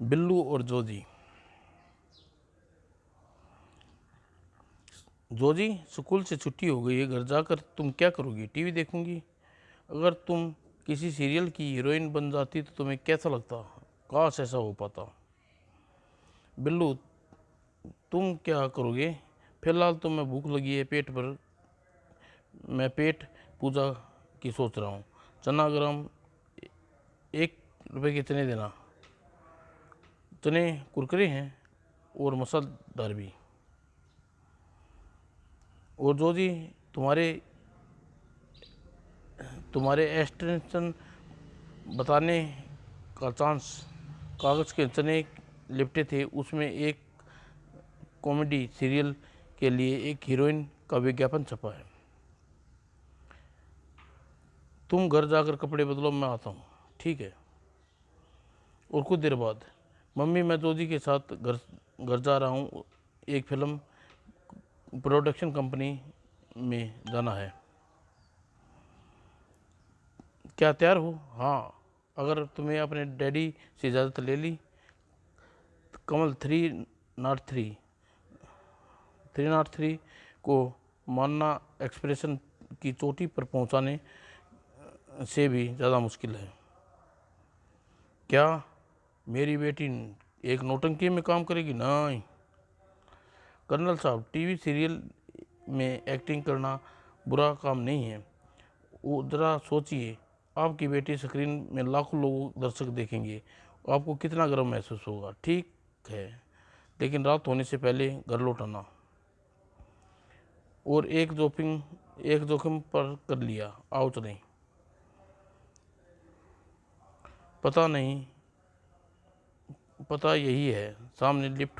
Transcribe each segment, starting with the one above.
बिल्लू और जोजी। जोजी, स्कूल से छुट्टी हो गई है, घर जाकर तुम क्या करोगी? टीवी देखूंगी। अगर तुम किसी सीरियल की हीरोइन बन जाती तो तुम्हें कैसा लगता? काश ऐसा हो पाता। बिल्लू, तुम क्या करोगे? फिलहाल तो मैं भूख लगी है, मैं पेट पूजा की सोच रहा हूँ। चना ग्राम 1 रुपए के चने देना। चने कुरकुरे हैं और मसालेदार भी। और जो जी, तुम्हारे तुम्हारे एक्सटेंशन बताने का चांस। कागज़ के चने लिपटे थे, उसमें एक कॉमेडी सीरियल के लिए एक हीरोइन का विज्ञापन छपा है। तुम घर जाकर कपड़े बदलो, मैं आता हूँ। ठीक है। और कुछ देर बाद, मम्मी, मैं जोजी के साथ घर घर जा रहा हूँ, एक फिल्म प्रोडक्शन कंपनी में जाना है। क्या तैयार हो? हाँ, अगर तुम्हें अपने डैडी से इजाज़त ले ली। कमल 303 को मानना एक्सप्रेशन की चोटी पर पहुंचाने से भी ज़्यादा मुश्किल है। क्या मेरी बेटी एक नौटंकी में काम करेगी? नहीं कर्नल साहब, टीवी सीरियल में एक्टिंग करना बुरा काम नहीं है। वो ज़रा सोचिए, आपकी बेटी स्क्रीन में लाखों लोग दर्शक देखेंगे, आपको कितना गर्व महसूस होगा। ठीक है, लेकिन रात होने से पहले घर लौट आना। और एक जोखिम पर कर लिया। आओ चलें। पता नहीं, पता यही है। सामने लिफ्ट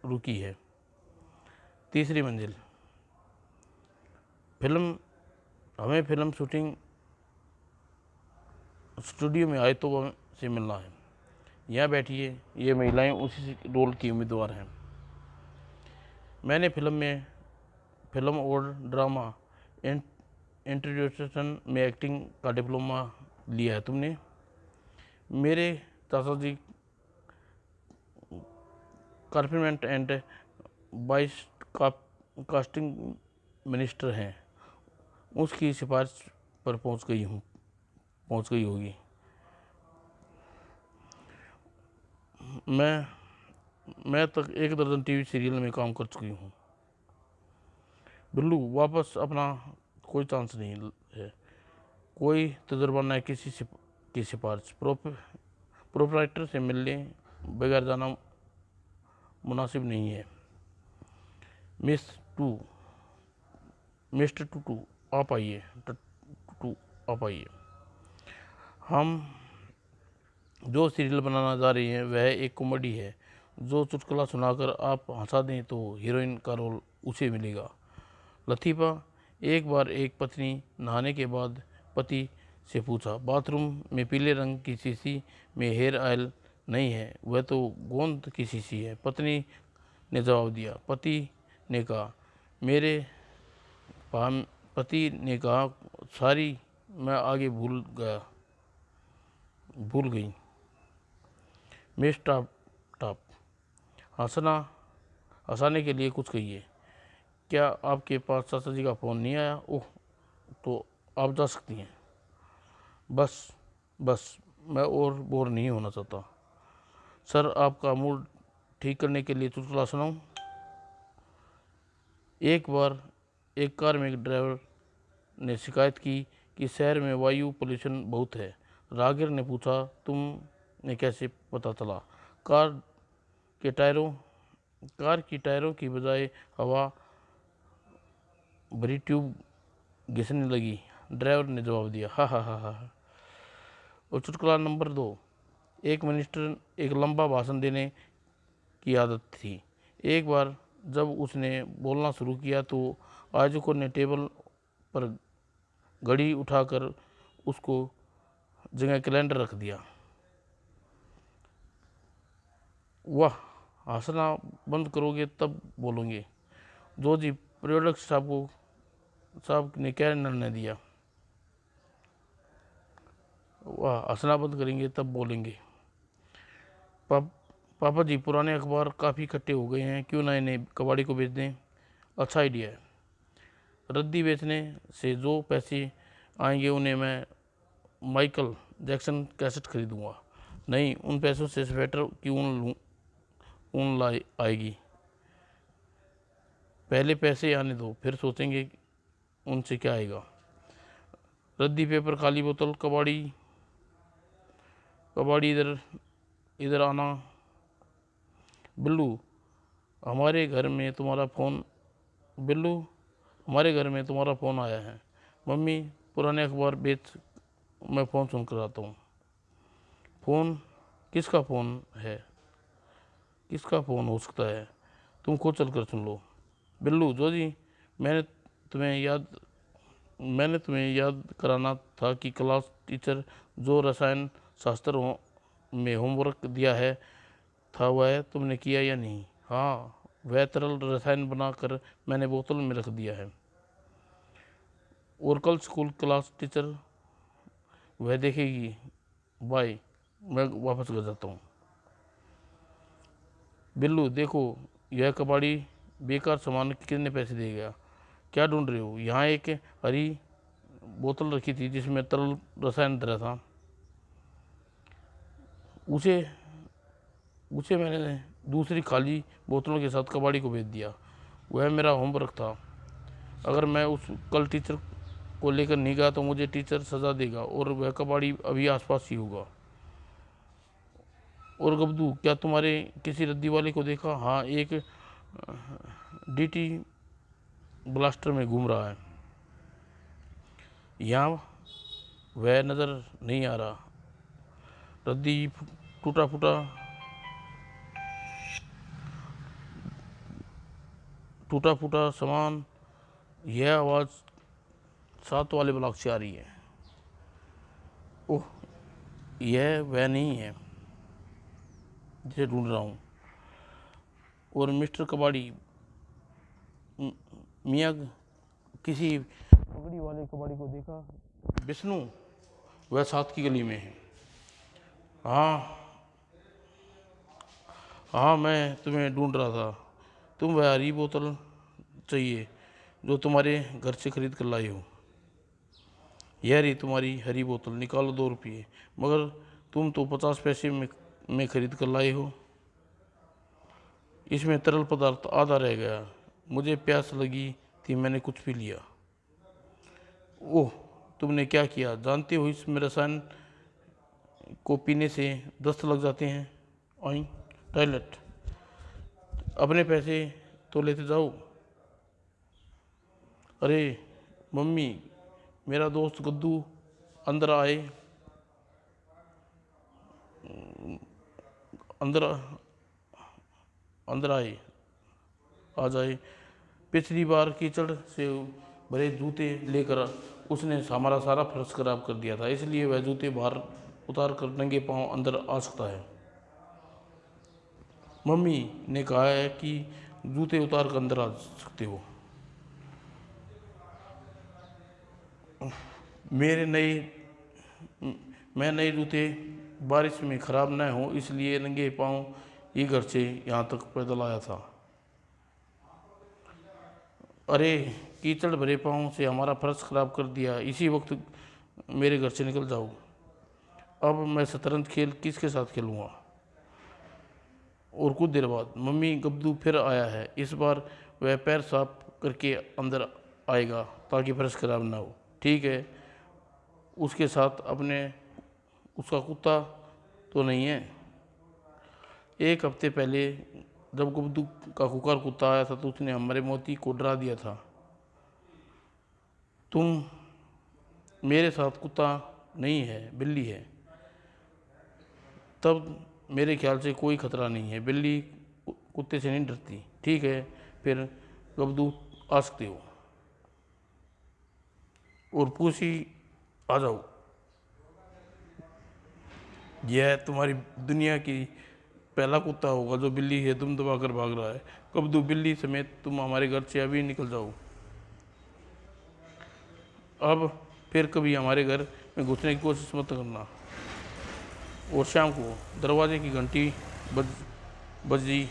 रुकी है। तीसरी मंजिल। फिल्म हमें फिल्म शूटिंग स्टूडियो में आए तो से मिलना है। यहाँ बैठिए, ये महिलाएं उसी रोल की उम्मीदवार हैं। मैंने फिल्म और ड्रामा इंट्रोड्यूशन में एक्टिंग का डिप्लोमा लिया है। तुमने? मेरे चाचा जी carpenter and vice casting minister हैं। उसकी सिफारिश पर पहुंच गई होगी। मैं तक 1 दर्जन टीवी सीरियल में काम कर चुकी हूँ। बिल्लू, वापस अपना कोई चांस नहीं है। कोई तजुर्बा न की सिफारिश। प्रोपराइटर से मिलने बगैर जाना मुनासिब नहीं है। मिस टू मिस्टर टूटू, आप आइए। टूटू, आप आइए। हम जो सीरियल बनाना जा रही हैं वह एक कॉमेडी है। जो चुटकुला सुनाकर आप हंसा दें तो हीरोइन का रोल उसे मिलेगा। लतीफ़ा, एक बार एक पत्नी नहाने के बाद पति से पूछा, बाथरूम में पीले रंग की शीशी में हेयर ऑयल नहीं है, वह तो गोंद की शीशी है। पत्नी ने जवाब दिया। ने कहा मेरे पति ने कहा, सारी, मैं आगे भूल गई। मिस टॉप टॉप, हंसना हंसाने के लिए कुछ कहिए। क्या आपके पास चाचा जी का फ़ोन नहीं आया? ओह, तो आप जा सकती हैं। बस बस, मैं और बोर नहीं होना चाहता। सर, आपका मूड ठीक करने के लिए चुटकुला सुनाऊं? एक बार एक कार में एक ड्राइवर ने शिकायत की कि शहर में वायु पोल्यूशन बहुत है। राहगीर ने पूछा, तुमने कैसे पता चला? कार के टायरों कार की टायरों की बजाय हवा भरी ट्यूब घिसने लगी। ड्राइवर ने जवाब दिया, हा हा हा हा। और चुटकुला नंबर 2। एक मिनिस्टर एक लंबा भाषण देने की आदत थी। एक बार जब उसने बोलना शुरू किया तो आयोजकों ने टेबल पर घड़ी उठाकर उसको जगह कैलेंडर रख दिया। वाह, हंसना बंद करोगे तब बोलोगे। जो जी, प्रोडक्ट साहब ने क्या निर्णय दिया? वाह, हंसना बंद करेंगे तब बोलेंगे। पापा जी, पुराने अखबार काफ़ी इकट्ठे हो गए हैं, क्यों ना इन्हें कबाड़ी को बेच दें? अच्छा आइडिया है। रद्दी बेचने से जो पैसे आएंगे उन्हें मैं माइकल जैक्सन कैसेट खरीदूंगा। नहीं, उन पैसों से स्वेटर की ऊन लाई आएगी। पहले पैसे आने दो, फिर सोचेंगे उनसे क्या आएगा। रद्दी पेपर, खाली बोतल, कबाड़ी। कबाड़ी इधर इधर आना। बिल्लू, हमारे घर में तुम्हारा फ़ोन बिल्लू, हमारे घर में तुम्हारा फ़ोन आया है। मम्मी, पुराने अखबार बेच, मैं फ़ोन सुनकर आता हूँ। फ़ोन? किसका फ़ोन है? किसका फ़ोन हो सकता है? तुम खुद चल कर सुन लो। बिल्लू, जो जी, मैंने तुम्हें याद मैंने तुम्हें याद कराना था कि क्लास टीचर जो रसायन शास्त्र में होमवर्क दिया है था, वह तुमने किया या नहीं? हाँ, वह तरल रसायन बनाकर मैंने बोतल में रख दिया है। और कल स्कूल क्लास टीचर वह देखेगी। बाय, मैं वापस घर जाता हूँ। बिल्लू, देखो, यह कबाड़ी बेकार सामान कितने पैसे देगा? क्या ढूंढ रहे हो? यहाँ एक हरी बोतल रखी थी जिसमें तरल रसायन धरा था। उसे उसे मैंने दूसरी खाली बोतलों के साथ कबाड़ी को बेच दिया। वह मेरा होमवर्क था। अगर मैं उस कल टीचर को लेकर नहीं गया तो मुझे टीचर सज़ा देगा और वह कबाड़ी अभी आसपास ही होगा। और गब्दू, क्या तुम्हारे किसी रद्दी वाले को देखा? हाँ, एक डीटी ब्लास्टर में घूम रहा है। यहाँ वह नज़र नहीं आ रहा। रद्दी टूटा फूटा टूटा फूटा सामान। यह आवाज़ 7 वाले ब्लॉक से आ रही है। ओह, यह वह नहीं है जिसे ढूंढ रहा हूँ। और मिस्टर कबाड़ी, मियाँ किसी पगड़ी वाले कबाड़ी को देखा? विष्णु, वह 7 की गली में है। हाँ हाँ, मैं तुम्हें ढूंढ रहा था। तुम वह हरी बोतल चाहिए जो तुम्हारे घर से खरीद कर लाई हो। यह रही तुम्हारी हरी बोतल, निकालो 2 रुपये। मगर तुम तो 50 पैसे में खरीद कर लाए हो। इसमें तरल पदार्थ आधा रह गया। मुझे प्यास लगी थी, मैंने कुछ पी लिया। ओह, तुमने क्या किया? जानते हो इसमें रसायन को पीने से दस्त लग जाते हैं। आई टॉयलेट। अपने पैसे तो लेते जाओ। अरे मम्मी, मेरा दोस्त गद्दू अंदर आए। अंदर अंदर आए आ जाए। पिछली बार कीचड़ से भरे जूते लेकर उसने हमारा सारा फर्श खराब कर दिया था, इसलिए वह जूते बाहर उतार कर नंगे पांव अंदर आ सकता है। मम्मी ने कहा है कि जूते उतार कर अंदर आ सकते हो। मेरे नए मैं नए जूते बारिश में ख़राब न हो इसलिए नंगे पाँव ही घर से यहाँ तक पैदल आया था। अरे, कीचड़ भरे पाँव से हमारा फर्श खराब कर दिया। इसी वक्त मेरे घर से निकल जाओ। अब मैं शतरंज खेल किसके साथ खेलूँगा? और कुछ देर बाद मम्मी, गब्दू फिर आया है। इस बार वह पैर साफ करके अंदर आएगा ताकि फर्श खराब ना हो। ठीक है, उसके साथ अपने उसका कुत्ता तो नहीं है? एक हफ्ते पहले जब गुब्दू का कुकर कुत्ता आया था तो उसने हमारे मोती को डरा दिया था। तुम मेरे साथ कुत्ता नहीं है, बिल्ली है। तब मेरे ख्याल से कोई खतरा नहीं है। बिल्ली कुत्ते से नहीं डरती। ठीक है, फिर गब्दू आ सकते हो। और पूछी, आ जाओ। यह तुम्हारी दुनिया की पहला कुत्ता होगा जो बिल्ली है तुम दबा कर भाग रहा है। कब्दू, बिल्ली समेत तुम हमारे घर से अभी निकल जाओ। अब फिर कभी हमारे घर में घुसने की कोशिश मत करना। और शाम को दरवाजे की घंटी बज बजी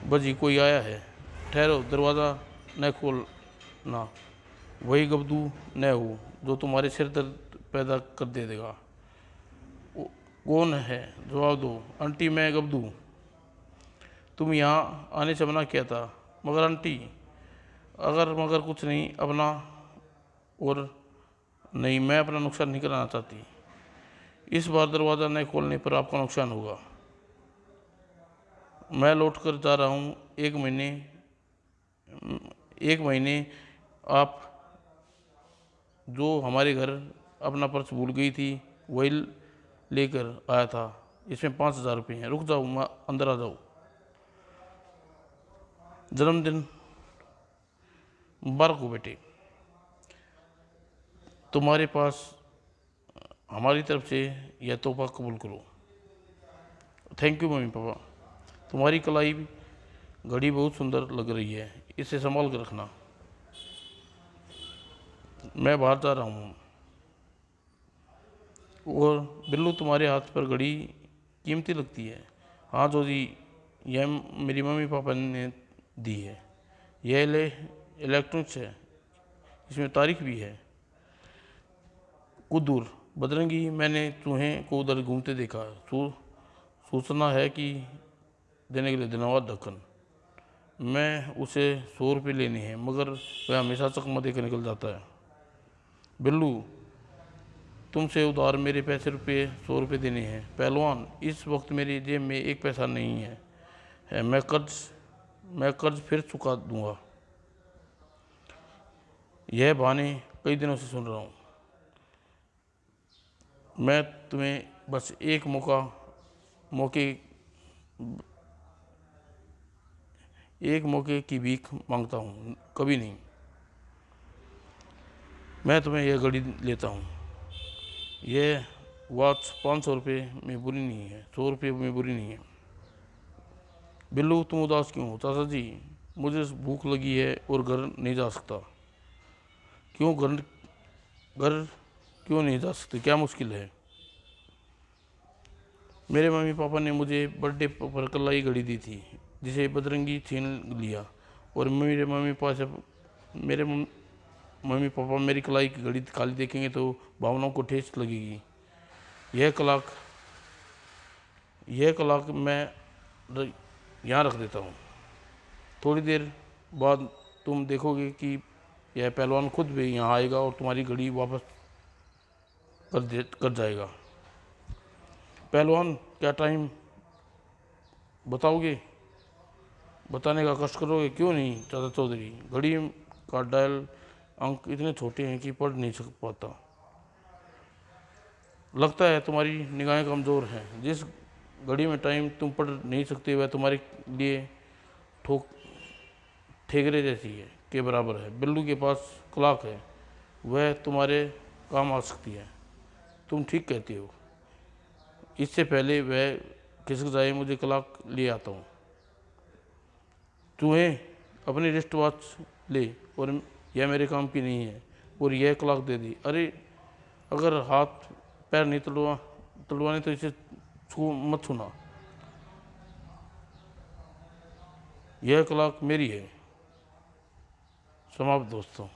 बजी कोई आया है, ठहरो, दरवाज़ा न खोलना, वही गबदू न हो जो तुम्हारे सिर दर्द पैदा कर दे देगा। कौन है, जवाब दो। आंटी, मैं गबदू। तुम यहाँ आने से मना किया था। मगर आंटी, अगर मगर कुछ नहीं, अपना और नहीं, मैं अपना नुकसान नहीं कराना चाहती। इस बार दरवाज़ा न खोलने पर आपका नुकसान होगा। मैं लौट कर जा रहा हूँ। एक महीने आप जो हमारे घर अपना पर्स भूल गई थी वही लेकर आया था। इसमें 5,000 रुपये हैं। रुक जाओ, मैं अंदर आ जाओ। जन्मदिन मुबारक हो बेटे, तुम्हारे पास हमारी तरफ से यह तोहफा कबूल करो। थैंक यू मम्मी पापा, तुम्हारी कलाई घड़ी बहुत सुंदर लग रही है, इसे संभाल कर रखना। मैं बाहर जा रहा हूँ। और बिल्लू, तुम्हारे हाथ पर घड़ी कीमती लगती है। हाँ जोजी, यह मेरी मम्मी पापा ने दी है। यह इलेक्ट्रॉनिक्स है, इसमें तारीख भी है। कुछ दूर बजरंगी, मैंने चूहे को उधर घूमते देखा। सूचना है कि देने के लिए धन्यवाद ढक्कन। मैं उसे 100 रुपये लेने हैं, मगर वह हमेशा चकमा देकर निकल जाता है। बिल्लू, तुमसे उधार मेरे पैसे 100 रुपये देने हैं। पहलवान, इस वक्त मेरी जेब में एक पैसा नहीं है, मैं कर्ज फिर चुका दूंगा। यह बहाने कई दिनों से सुन रहा हूँ। मैं तुम्हें बस एक मौके की भीख मांगता हूँ, कभी नहीं। मैं तुम्हें यह घड़ी लेता हूँ। यह वॉच 500 रुपये में बुरी नहीं है, 100 रुपये में बुरी नहीं है। बिल्लू, तुम उदास क्यों हो? चाचा जी, मुझे भूख लगी है और घर नहीं जा सकता। क्यों घर क्यों नहीं जा सकते? क्या मुश्किल है? मेरे मम्मी पापा ने मुझे बर्थडे पर कलाई घड़ी दी थी, जिसे बजरंगी छीन लिया। और मेरे मम्मी पापा मेरी कलाई की घड़ी खाली देखेंगे तो भावनाओं को ठेस लगेगी। यह कलाक मैं यहाँ रख देता हूँ। थोड़ी देर बाद तुम देखोगे कि यह पहलवान खुद भी यहाँ आएगा और तुम्हारी घड़ी वापस कर जाएगा। पहलवान, क्या टाइम बताओगे? बताने का कष्ट करोगे? क्यों नहीं चाचा चौधरी, घड़ी का डायल अंक इतने छोटे हैं कि पढ़ नहीं सक पाता। लगता है तुम्हारी निगाहें कमज़ोर हैं। जिस घड़ी में टाइम तुम पढ़ नहीं सकते वह तुम्हारे लिए ठोक ठेकरे जैसी है के बराबर है। बिल्लू के पास क्लॉक है, वह तुम्हारे काम आ सकती है। तुम ठीक कहती हो। इससे पहले वह खिसक जाए, मुझे क्लॉक ले आता हूँ। चूहे, अपनी रिस्ट वॉच ले, और यह मेरे काम की नहीं है, और यह क्लॉक दे दी। अरे, अगर हाथ पैर नहीं तड़वाने तो इसे मत छूना। यह क्लॉक मेरी है। समाप्त दोस्तों।